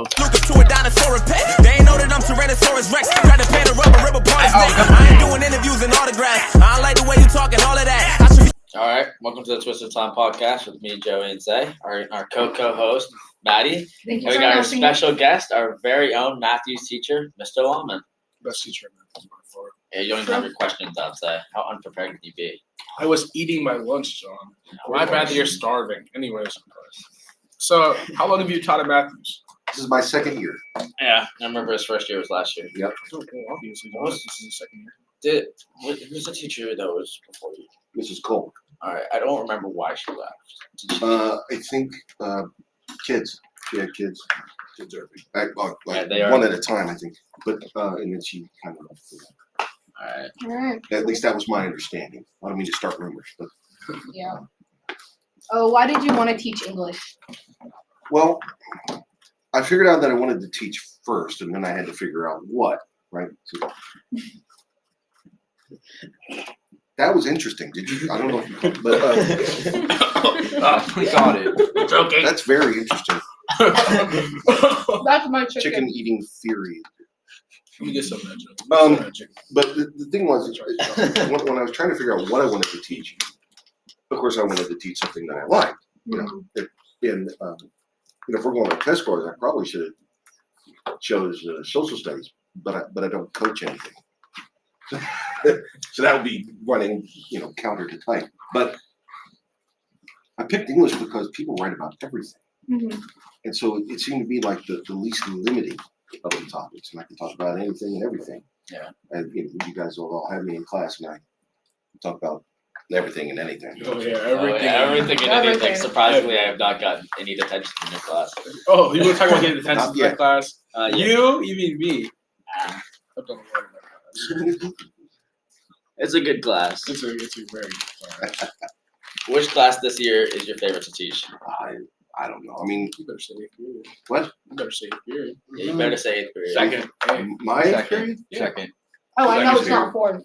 Lucas to a dinosaur and pet. They ain't know that I'm Tyrannosaurus Rex. Try to paint a rubber rip apart his neck. I ain't doing interviews and autographs. I don't like the way you talking, all of that. All right, welcome to the Twisted Time podcast with me, Joey, and Zay, our co-host, Maddie. And we got our special guest, our very own Matthews teacher, Mr.Lawman. Best teacher I've ever for. Yeah, you don't even have your questions out, Zay. How unprepared can you be? I was eating my lunch, John. My bad that you're starving. Anyways, so how long have you taught at Matthews? This is my second year. Yeah, I remember his first year was last year. Yep. Oh, obviously, this is the second year. Who's the teacher that was before you? Mrs. Cole. All right, I don't remember why she left. I think kids. She had kids. Kids are one at a time, I think. But and then she kind of left. All right. At least that was my understanding. I don't mean to start rumors, but yeah. Oh, why did you want to teach English? Well, I figured out that I wanted to teach first, and then I had to figure out what. Right. So, that was interesting. Did you? I don't know, but we got it. It's okay. That's very interesting. That's my chicken. Eating theory. Let me get some of that chicken. But the thing was, when I was trying to figure out what I wanted to teach, of course, I wanted to teach something that I liked. You know, and if we're going to test scores, I probably should have chose social studies, but I don't coach anything. So that would be running, counter to type. But I picked English because people write about everything. Mm-hmm. And so it seemed to be like the least limiting of the topics. And I can talk about anything and everything. Yeah. And you guys will all have me in class and I talk about everything and anything. Oh, yeah, everything and anything. Surprisingly, I have not gotten any detention in your class. Oh, you were talking about getting detention in my class? Yeah. You mean me? I've done a lot of that. It's a good class. It's a very good class. Which class this year is your favorite to teach? I don't know. I mean, You better say 8th period. what? You better say 8th period. Yeah, you better say 8th period. Second. My Second. period? Yeah. Second. Oh, I know it's not fourth.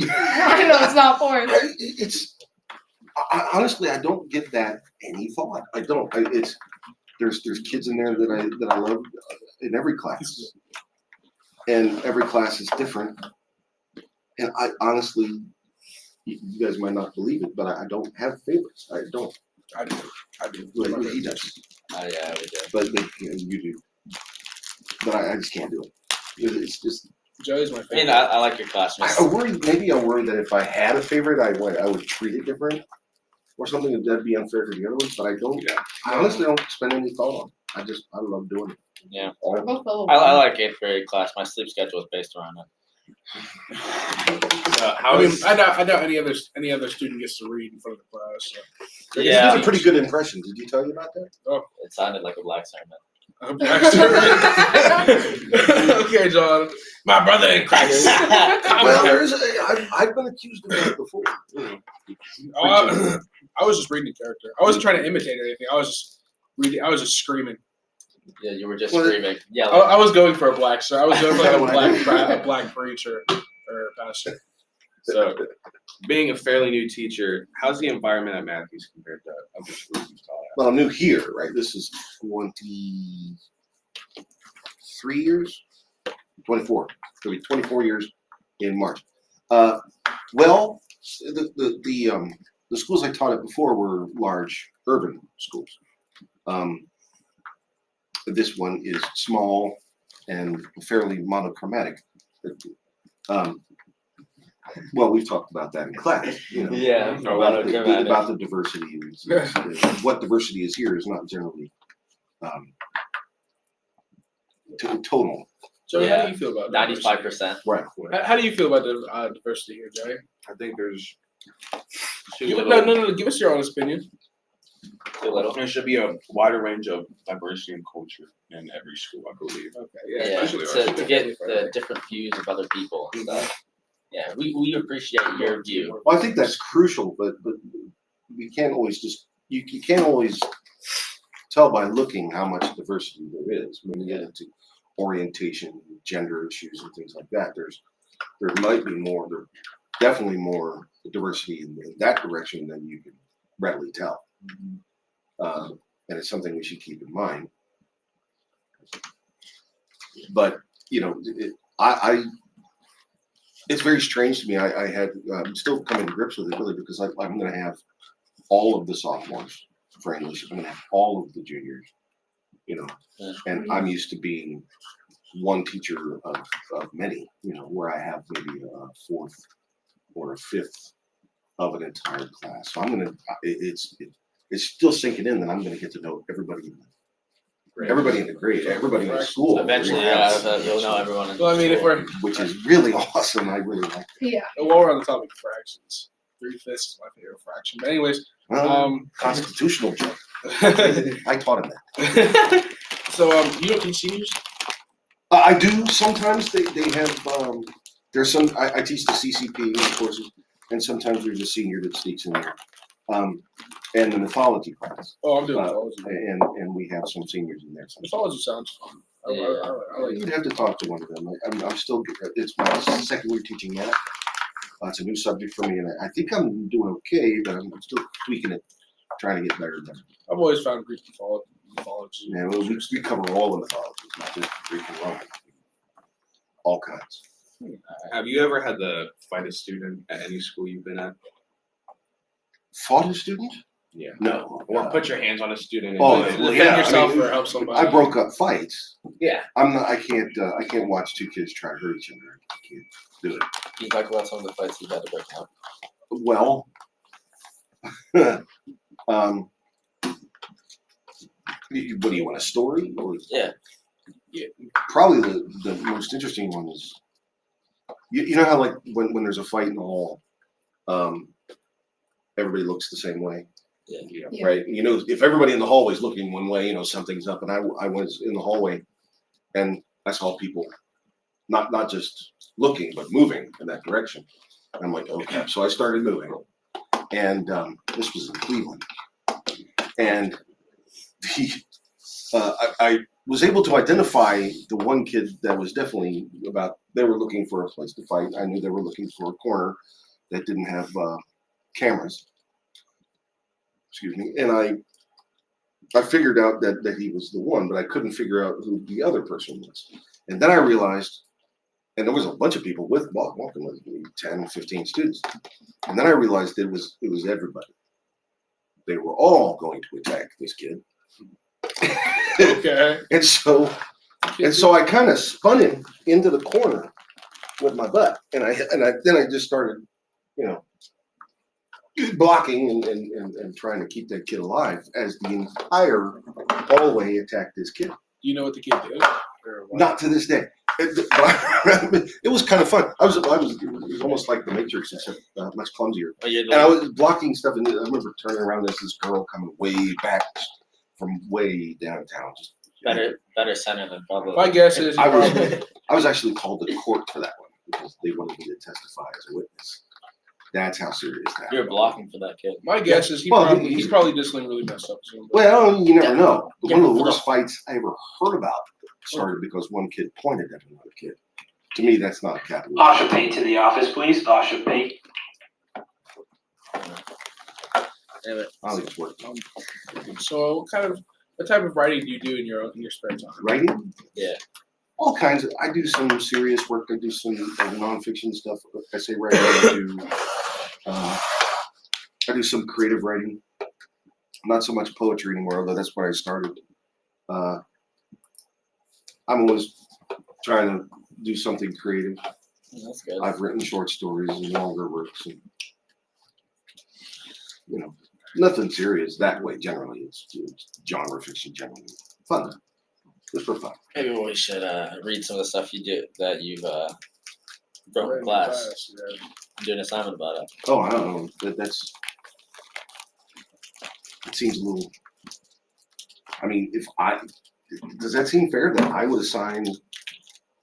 I know it's not fourth. Honestly, I don't give that any thought. I don't. There's kids in there that I love in every class, and every class is different. And I honestly, you guys might not believe it, but I don't have favorites. I don't. I do. Well, he does. Yeah, we do. But you do. But I just can't do it. It's just. Joey's my I favorite. mean, I like your class. I worry that if I had a favorite, I would treat it different, or something that'd be unfair to the other ones. But I don't. Yeah. I honestly don't spend any thought on it. I love doing it. Yeah. I I like 8th period class. My sleep schedule is based around it. I doubt any other student gets to read in front of the class. So. Yeah. It's a pretty good impression. Did you tell you about that? Oh, It sounded like a black sermon. Okay, John. My brother in Christ. Well, I've been accused of that before. I was just reading the character. I wasn't trying to imitate anything. I was just reading. I was just screaming. Yeah, you were just screaming. Yeah. I was going for a black. So I was going for a black preacher or pastor. So, being a fairly new teacher, how's the environment at Matthews compared to other schools you've taught at? Well, I'm new here, right? This is 23 years, 24. It'll be 24 years in March. Well, the schools I taught at before were large urban schools. This one is small and fairly monochromatic. Well, we've talked about that in class. Yeah. About the diversity. What diversity is here is not generally total. Joey, how do you feel about 95%? Right. How do you feel about the diversity here, Joey? I think there's No. Give us your honest opinion. Too little. there should be a wider range of diversity and culture in every school, I believe. Okay. Yeah, to get the different views of other people and stuff. Yeah, we appreciate your view. Well, I think that's crucial, but we can't always you can't always tell by looking how much diversity there is. When you get into orientation, gender issues, and things like that, there might be more. There definitely more diversity in that direction than you can readily tell. And it's something we should keep in mind. But it's very strange to me. I'm still coming to grips with it really because I'm going to have all of the sophomores for English. I'm going to have all of the juniors, and I'm used to being one teacher of many, where I have maybe a fourth or a fifth of an entire class. So it's still sinking in that I'm going to get to know everybody in the grade, everybody in the school. Eventually, you'll know everyone. Well, I mean, which is really awesome. I really like it. Yeah. while we're on the topic of fractions, 3/5 is my favorite fraction. But anyways, Constitutional joke. I taught him that. So you don't teach seniors? I do sometimes. They have. There's some. I teach the CCP courses, and sometimes there's a senior that sneaks in there. And the mythology class. Oh, I'm doing mythology. And we have some seniors in there. Mythology sounds fun. I like You'd have to talk to one of them. I'm still. It's my second year teaching that. It's a new subject for me, and I think I'm doing okay, but I'm still tweaking it, trying to get better and better. I've always found Greek mythology. Yeah, well, we cover all the mythologies, not just Greek and Roman. All kinds. Have you ever had to fight a student at any school you've been at? Fought a student? Yeah. No. Or put your hands on a student. Defend yourself or help somebody. I broke up fights. Yeah. I can't watch two kids try to hurt each other. I can't do it. Can you talk about some of the fights you've had to break up? Well, what do you want, a story? Or Yeah. Probably the most interesting one is, you know how like when there's a fight in the hall, everybody looks the same way. Yeah. Yeah. Right. If everybody in the hallway is looking one way, something's up. And I was in the hallway, and I saw people not just looking but moving in that direction. I'm like, okay. So I started moving, and this was in Cleveland, and I was able to identify the one kid that was definitely they were looking for a place to fight. I knew they were looking for a corner that didn't have cameras. Excuse me. And I figured out that he was the one, but I couldn't figure out who the other person was. And then I realized, and there was a bunch of people walking with me, 10, 15 students. And then I realized it was everybody. They were all going to attack this kid. Okay. And so I kind of spun him into the corner with my butt, and then I just started, blocking and trying to keep that kid alive as the entire hallway attacked this kid. Do you know what the kid did? Not to this day. It was kind of fun. It was almost like the Matrix, except much clumsier. And I was blocking stuff, and I remember turning around. There's this girl coming way back from way downtown. Just Better center than probably. My guess is I was actually called to court for that one because they wanted me to testify as a witness. That's how serious that. You're blocking for that kid. my guess is he's probably just like really messed up. Soon, Well, you never know. Yeah. One of the worst fights I ever heard about started because one kid pointed at another kid. To me, that's not a capital. Asha Pate to the office, please. Asha Pate. Anyway, I think it's worth So what type of writing do you do in your spare time? writing. Yeah. All kinds of. I do some serious work. I do some nonfiction stuff. Essay writing. I do some creative writing. Not so much poetry anymore, although that's where I started. I'm always trying to do something creative. That's good. I've written short stories and longer works, and nothing serious that way. Generally, it's genre fiction. Generally, fun. Just for fun. Maybe we should read some of the stuff you do that you've wrote in class. Yeah. Do an assignment about it. Oh, I don't know. It seems a little. I mean, does that seem fair that I would assign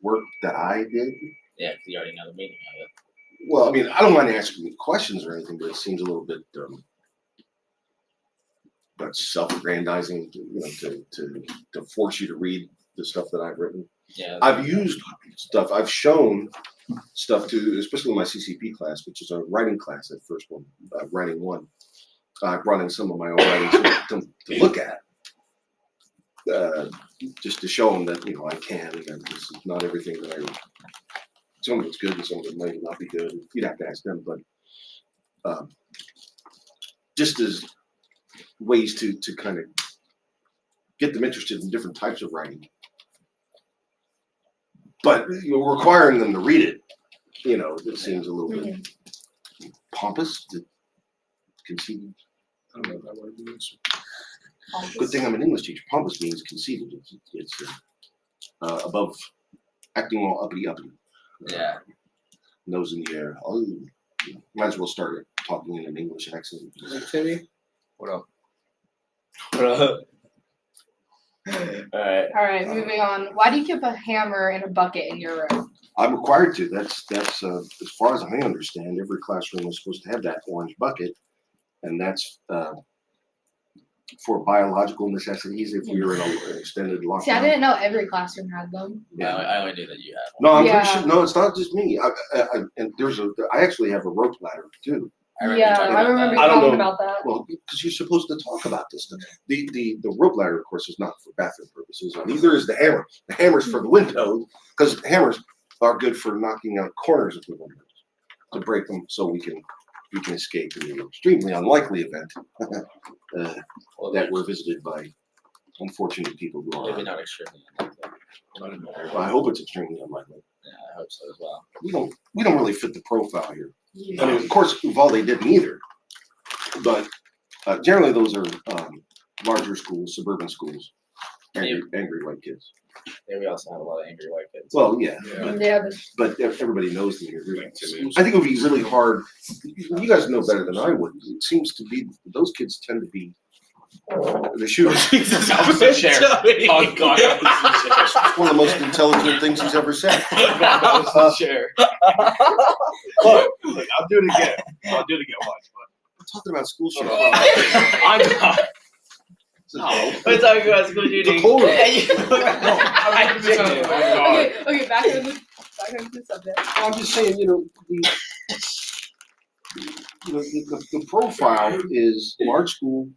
work that I did? Yeah, because you already know the meaning of it. Well, I mean, I don't mind asking you questions or anything, but it seems a little bit that's self-aggrandizing, to force you to read the stuff that I've written. Yeah. I've used stuff. I've shown stuff to, especially my CCP class, which is a writing class. That first one, writing one. I brought in some of my own writing to look at, just to show them that, I can, and this is not everything that some of it's good and some of it might not be good. You'd have to ask them, but just as ways to kind of get them interested in different types of writing. But requiring them to read it, it seems a little bit pompous, conceited. I don't know what that word means. Good thing I'm an English teacher. Pompous means conceited. It's above, acting all uppity. Yeah. Nose in the air. Oh, might as well start talking in an English accent. Like Timmy? What up? All Alright, moving on. Why do you keep a hammer and a bucket in your room? I'm required to. That's as far as I understand, every classroom is supposed to have that orange bucket, and that's for biological necessities if you're in an extended lockdown. See, I didn't know every classroom had them. Yeah, I only knew that you had No, I'm Yeah. pretty sure. No, it's not just me. And I actually have a rope ladder too. one. Yeah, talking I about remember that. I don't talking know. about that. Well, because you're supposed to talk about this stuff. The rope ladder, of course, is not for bathroom purposes. Neither is the hammer. The hammer's for the window, because hammers are good for knocking out corners of the windows to break them so we can escape in the extremely unlikely event that we're visited by unfortunate people who Maybe are. not extremely. Well, I hope it's extremely unlikely. Yeah, I hope so as well. We don't really fit the profile here. I mean, of course, Uvalde didn't either, but generally those are larger schools, suburban schools, angry white kids. Yeah, we also have a lot of angry white kids. Well, yeah, Yeah, but everybody knows them here. I think it would be really hard. You guys know better than I would. It seems to be those kids tend to be the shooters. Jesus, opposite chair. Oh God, opposite chair. It's one of the most intelligent things he's ever said. Oh God, opposite chair. Look, I'll do it again. Watch, We're talking about school shooting. I'm not. No. We're talking about school shooting. Totally. I didn't. Okay, back into the subject. I'm just saying, the profile is large school.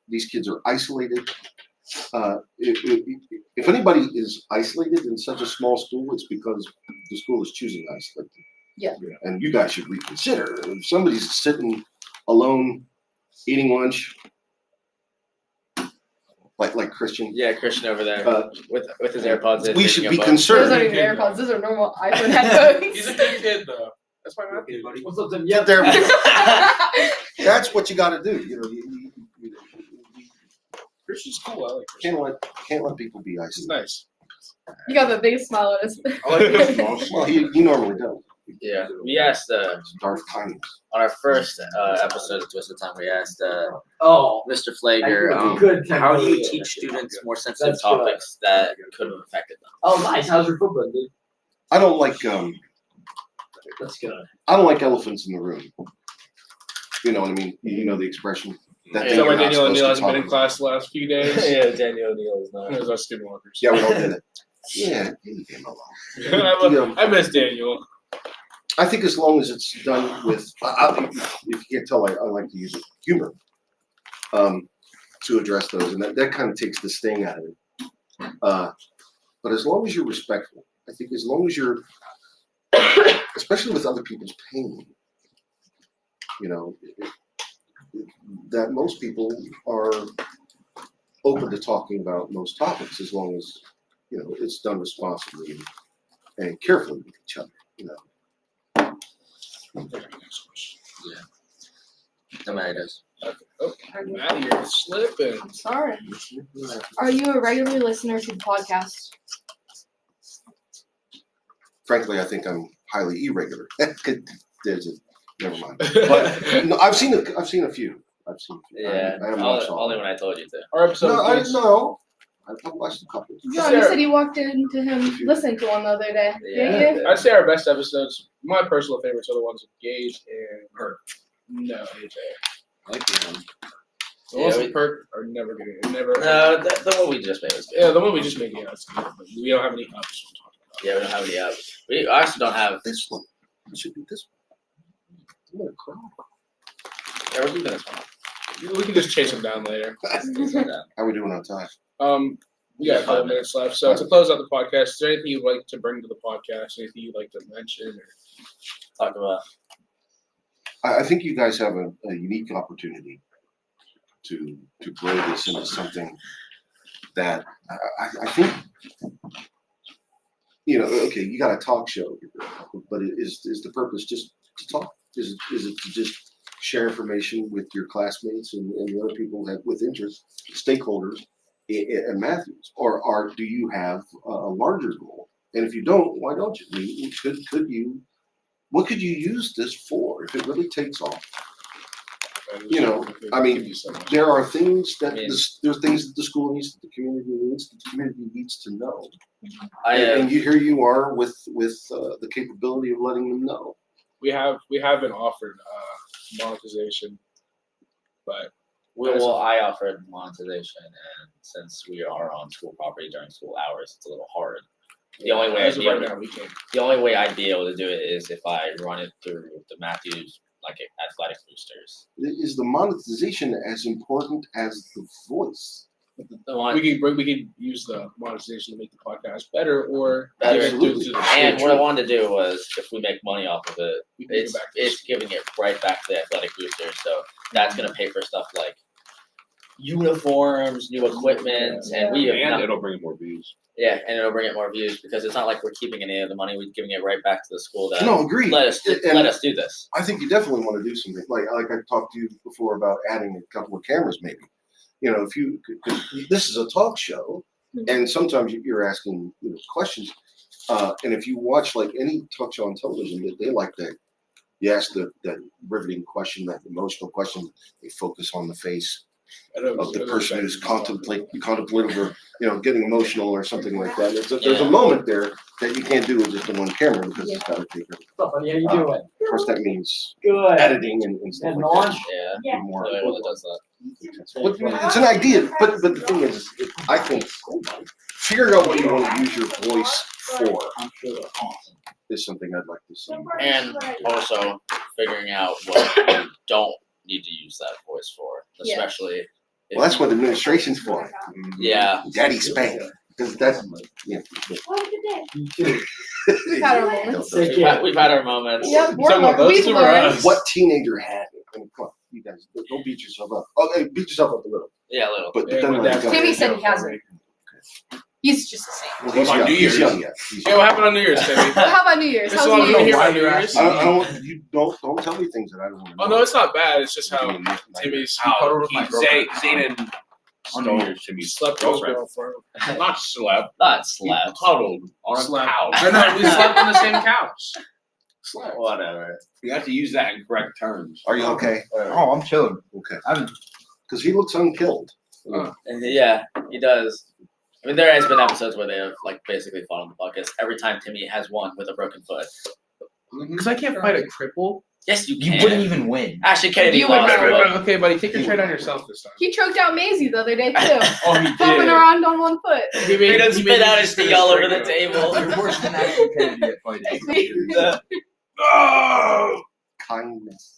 These kids are isolated. If anybody is isolated in such a small school, it's because the school is choosing to isolate them. Yeah. And you guys should reconsider. If somebody's sitting alone, eating lunch, like Christian, Yeah, Christian over there with his AirPods in. we should taking be a book. Those aren't concerned. even AirPods, those are normal iPhone headphones. He's a good kid, though. That's my Matthew. What's up, Tim? Yeah, there. That's what you got to do. You Christian's cool. I like Christian. can't let people be This is isolated. nice. You got the biggest smile on his I like this most. Well, he normally don't. Yeah, we asked It's dark times. on our first episode of Twisted Time. We asked Oh, Mr. Flager, good. how do you teach students more sensitive That's good. topics that could have affected them? Oh, nice. How's your football, dude? I don't like That's good. I don't like elephants in the room. You know what I mean? You know the expression. That Is thing that why you're not Daniel supposed O'Neill to hasn't been talk in class the last few days? Yeah, Daniel O'Neill is not. It was our skinwalkers. Yeah, we all did it. Yeah, leave him alone. I miss Daniel. I think as long as it's done with, if you can't tell, I like to use humor to address those, and that kind of takes the sting out of it. But as long as you're respectful, I think as long as you're, especially with other people's pain, that most people are open to talking about most topics as long as, it's done responsibly and carefully with each other, Somebody does. Oh, Maddie, you're slipping. I'm sorry. Are you a regular listener to the podcast? Frankly, I think I'm highly irregular. Never mind. But no, I've seen a few. Yeah, I haven't watched all. only when I told you to. Our episode. No, I didn't know. I've watched a couple. John, you said you walked into him listening to one the other day. Did you? I'd say our best episodes, my personal favorites are the ones with Gage and Perk. No, AJ. I like the one. The ones Yeah, with Perk are never good. Never. No, the one we just made was good. Yeah, the one we just made, yeah, that's good. But we don't have any ups to talk about. Yeah, we don't have any ups. We actually don't have. This one. It should be this one. I'm gonna cry. Yeah, we're doing this one. We can just chase them down later. How we doing on time? We got a couple minutes left. So to close out the podcast, is there anything you'd like to bring to the podcast? Anything you'd like to mention or Talk about. I think you guys have a unique opportunity to grow this into something that I think, okay, you got a talk show, but is the purpose just to talk? Is it to just share information with your classmates and the other people with interest, stakeholders at Matthews? Or do you have a larger goal? And if you don't, why don't you? I mean, could you, what could you use this for if it really takes off? I mean, there are things that there are things that the school needs, that the community needs to know. And here you are with the capability of letting them know. we haven't offered monetization, but I offered monetization, and since we are on school property during school hours, it's a little hard. The only way I'd be able to do it is if I run it through the Matthews athletic boosters. Is the monetization as important as the voice? we could use the monetization to make the podcast better or Absolutely. And what I wanted to do was, if we make money off of it, it's giving it right back to the athletic boosters. So that's going to pay for stuff like uniforms, new equipment, and it'll bring more views. Yeah, and it'll bring it more views because it's not like we're keeping any of the money; we're giving it right back to the school. That No, agreed. Let us do this. I think you definitely want to do something like I talked to you before about adding a couple of cameras, maybe. If because this is a talk show, and sometimes you're asking questions, and if you watch like any talk show on television, they like that. You ask that riveting question, that emotional question. They focus on the face of the person who's contemplative or getting emotional or something like that. There's a moment there that you can't do with just the one camera because it's got to take Yeah, you do it. Of course, that means Good. editing and stuff And like launch. that. Yeah, More the only one that does that. It's an idea, but the thing is, I think figuring out what you want to use your voice for is something I'd like to see. And also figuring out what you don't need to use that voice for, especially. Well, that's what administration's for. Yeah. Daddy spank. Because that's We've had our moments. We've had our moments. Yep, Those two are us. What teenager had it? I mean, come on, you guys, don't beat yourself up. Okay, beat yourself up a little. Yeah, a little. But then Timmy said he hasn't. He's just the same. Well, he's young. He's young yet. Hey, what happened on New Year's, Timmy? How about New Year's? Just How's wanted New to hear Year's? about New Year's. I don't. You don't tell me things that I don't want to know. Oh no, it's not bad. It's just how Timmy's Zayden on New Year's Timmy slept with his girlfriend. Not slept. Not slept. Cuddled on a couch. I know, we slept on the same couch. Whatever. You have to use that in correct terms. Are you okay? Oh, I'm chilling. Okay. I'm Because he looks unkilled. Yeah, he does. I mean, there has been episodes where they have basically fought on the podcast. Every time Timmy has won with a broken foot. Because I can't fight a cripple. Yes, you You can. wouldn't even win. Actually, Kennedy You would lost. never but- Okay, buddy, take your trade on yourself this time. He choked out Maisie the other day too. Oh, he Hopping around on one foot. He done spit out his thing all over the table. You're worse than actually Kennedy at fighting. Oh! Kindness.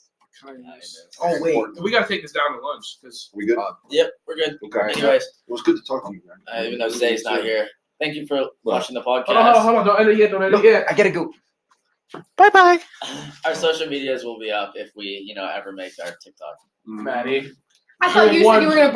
Oh, wait. We gotta take this down to lunch because We good? Yep, we're good. Okay. Anyways, It was good to talk to you, man. even though Zay's not here, thank you for watching the podcast. hold on, don't end it yet, don't end it yet. I gotta go. Bye. Our social medias will be up if we, ever make our TikTok. Maddie. I thought you said you were gonna